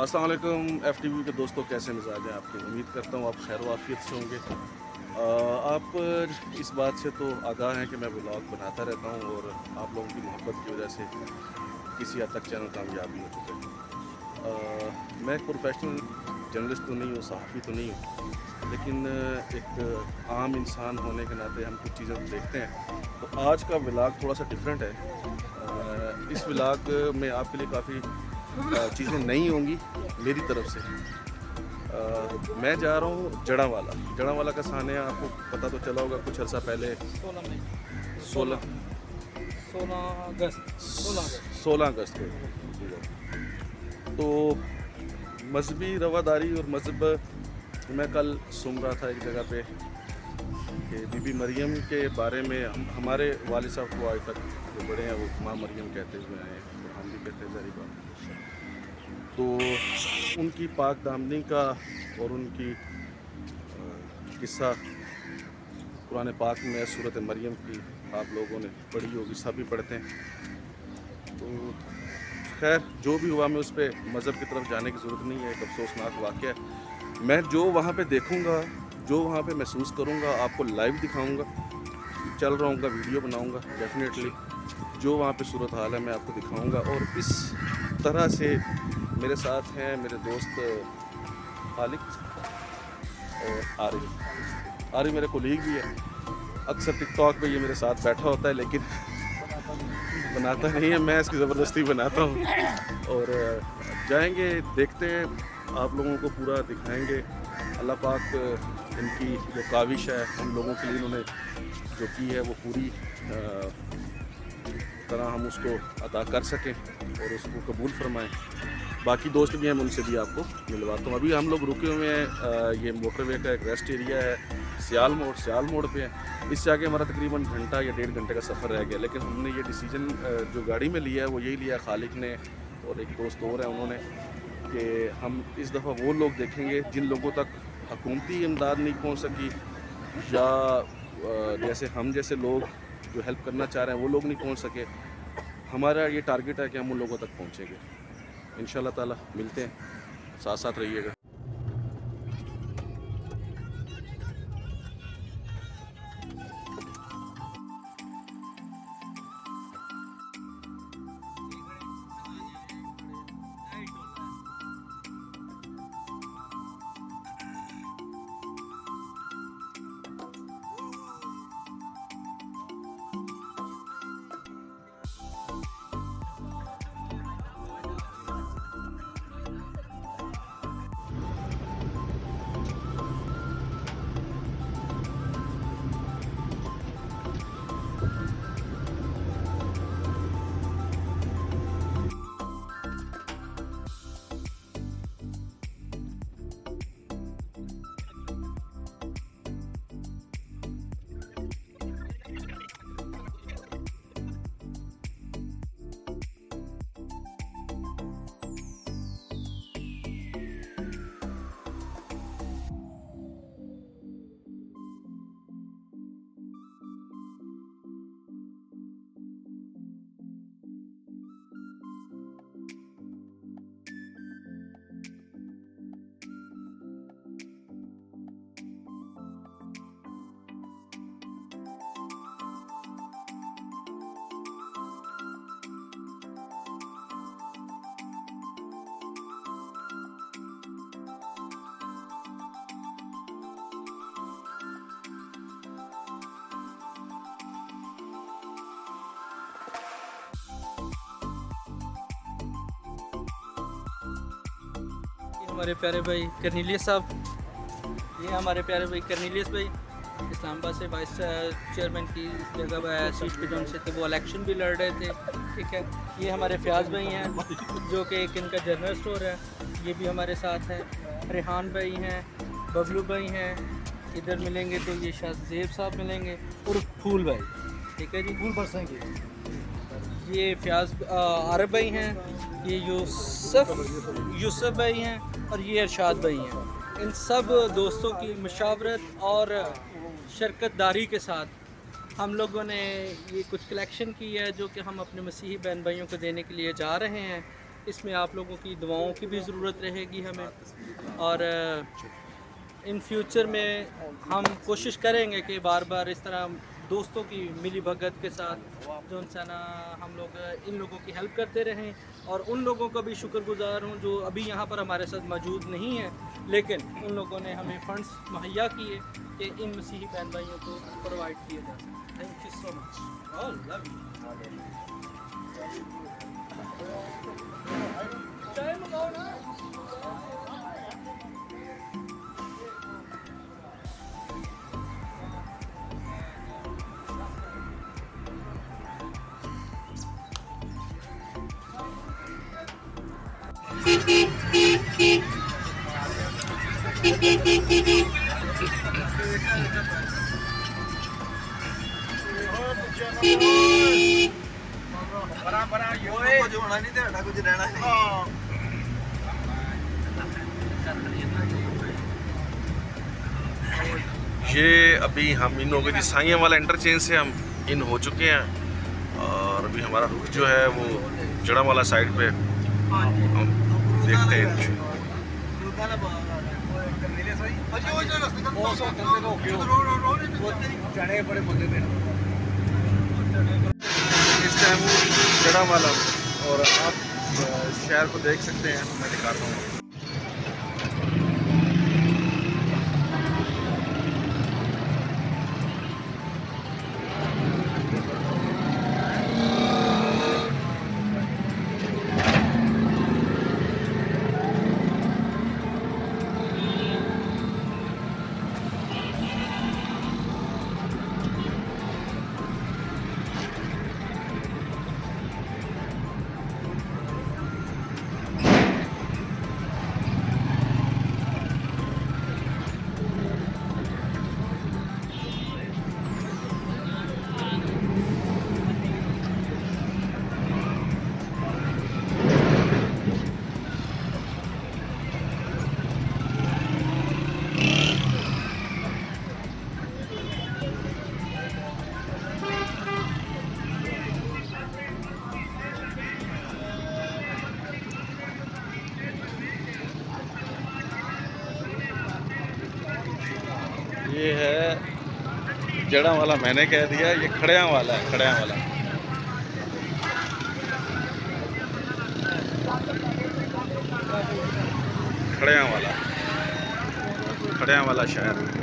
अस्सलाम वालेकुम FTV के दोस्तों, कैसे मिजाज हैं आपके। उम्मीद करता हूँ आप खैर वाफियत से होंगे। आप इस बात से तो आगाह हैं कि मैं व्लॉग बनाता रहता हूँ और आप लोगों की मोहब्बत की वजह से किसी हद तक चैनल कामयाब भी हो चुका है। मैं एक प्रोफेशनल जर्नलिस्ट तो नहीं हूँ, सहाफ़ी तो नहीं हूँ, लेकिन एक आम इंसान होने के नाते हम कुछ चीज़ें देखते हैं। तो आज का व्लॉग थोड़ा सा डिफरेंट है। इस व्लॉग में आपके लिए काफ़ी चीज़ें नई होंगी मेरी तरफ से। मैं जा रहा हूँ जड़ावाला। जड़ावाला का सानिया आपको पता तो चला होगा, कुछ अर्सा पहले 16 अगस्त को। तो मजहबी रवादारी और मज़हब, मैं कल सुन रहा था एक जगह पे कि बीबी मरियम के बारे में हमारे वालिद साहब को आज तक जो बड़े हैं वो माँ मरियम कहते हुए आए हैं, तो हम भी कहते हैं ज़ाहिर बात। तो उनकी पाक दामनी का और उनकी किस्सा कुरान पाक में सूरत मरियम की आप लोगों ने पढ़ी होगी, सभी पढ़ते हैं। तो खैर जो भी हुआ, मैं उस पर मज़हब की तरफ जाने की ज़रूरत नहीं है। एक अफसोसनाक वाक़या है। मैं जो वहाँ पे देखूँगा, जो वहाँ पे महसूस करूँगा, आपको लाइव दिखाऊँगा, चल रहा हूँ, वीडियो बनाऊँगा डेफिनेटली। जो वहाँ पे सूरत हाल है मैं आपको दिखाऊँगा। और इस तरह से मेरे साथ हैं मेरे दोस्त खालिक और आरिफ मेरे कोलीग भी है। अक्सर टिकटॉक पे ये मेरे साथ बैठा होता है, लेकिन बनाता नहीं है, मैं इसकी ज़बरदस्ती बनाता हूँ। और जाएंगे, देखते हैं, आप लोगों को पूरा दिखाएंगे। अल्लाह पाक इनकी जो काविश है हम लोगों के लिए इन्होंने जो की है वो पूरी तरह हम उसको अदा कर सकें और उसको कबूल फरमाएं। बाकी दोस्त भी हैं, मैं उनसे भी आपको मिलवाता हूँ। अभी हम लोग रुके हुए हैं, ये मोटरवे का एक रेस्ट एरिया है, सियाल मोड़ पे है। इससे आगे हमारा तकरीबन घंटा या 1.5 घंटे का सफ़र रह गया, लेकिन हमने ये डिसीजन जो गाड़ी में लिया है वो यही लिया, खालिक ने और एक दोस्त और है उन्होंने, कि हम इस दफ़ा वो लोग देखेंगे जिन लोगों तक हुकूमती इमदाद नहीं पहुँच सकी, या जैसे हम जैसे लोग जो हेल्प करना चाह रहे हैं वो लोग नहीं पहुँच सके। हमारा ये टारगेट है कि हम उन लोगों तक पहुँचेंगे। इंशाल्लाह ताला मिलते हैं, साथ साथ रहिएगा। हमारे प्यारे भाई कर्नीलियस साहब, ये हमारे प्यारे भाई कर्नीलियस भाई इस्लामाबाद से वाइस चेयरमैन की जगह है सीट पे, जो उनसे थे वो इलेक्शन भी लड़ रहे थे। ठीक है, ये हमारे फयाज भाई हैं जो कि एक इनका जनरल स्टोर है, ये भी हमारे साथ हैं। रेहान भाई हैं, बबलू भाई हैं, इधर मिलेंगे तो ये शाहजेब साहब मिलेंगे, और फूल भाई। ठीक है जी, फूल बरसेंगे। ये फयाज आरब भाई हैं, ये यूसुफ भाई हैं, और ये अरशाद भाई हैं। इन सब दोस्तों की मशावरत और शरकतदारी के साथ हम लोगों ने ये कुछ कलेक्शन की है जो कि हम अपने मसीही बहन भाइयों को देने के लिए जा रहे हैं। इसमें आप लोगों की दुआओं की भी ज़रूरत रहेगी हमें, और इन फ्यूचर में हम कोशिश करेंगे कि बार बार इस तरह दोस्तों की मिली भगत के साथ जो सा ना हम लोग इन लोगों की हेल्प करते रहें, और उन लोगों का भी शुक्रगुजार हूँ जो अभी यहाँ पर हमारे साथ मौजूद नहीं है, लेकिन उन लोगों ने हमें फंड्स मुहैया किए कि इन मसीही बहन भाइयों को प्रोवाइड किए जा सके। Thank you so much. चाय मंगाओ ना। ये अभी हम इन लोगों की साइयां वाला इंटरचेंज से हम इन हो चुके हैं, और अभी हमारा रुख जो है वो जड़ा वाला साइड पे हम देखते हैं। इस टाइम जड़ा वाला, और आप शहर को देख सकते हैं, मैं दिखाता हूँ। ये है जड़ा वाला, मैंने कह दिया, ये खड़िया वाला है, खड़िया वाला। खड़िया वाला, खड़िया वाला शहर।